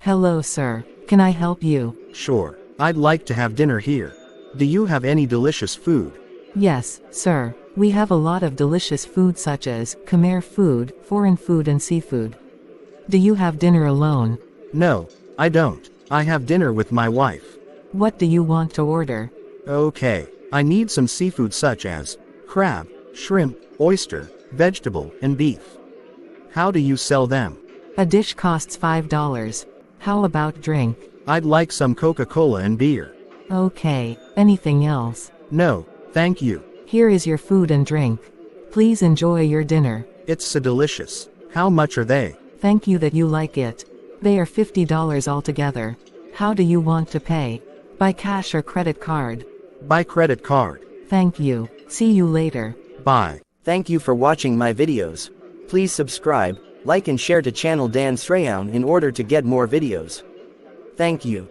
Hello, sir. Can I help you? Sure. I'd like to have dinner here. Do you have any delicious food? Yes, sir. We have a lot of delicious food such as Khmer food, foreign food and seafood. Do you have dinner alone? No, I don't. I have dinner with my wife. What do you want to order? Okay. I need some seafood such as crab, shrimp, oyster, vegetable, and beef. How do you sell them? A dish costs $5. How about drink? I'd like some Coca-Cola and beer. Okay. Anything else? No, thank you. Here is your food and drink. Please enjoy your dinner. It's so delicious. How much are they? Thank you that you like it. They are $50 altogether. How do you want to pay? By cash or credit card? By credit card. Thank you. See you later. Bye. Thank you for watching my videos. Please subscribe, like and share to channel Dan Sreyoun in order to get more videos. Thank you.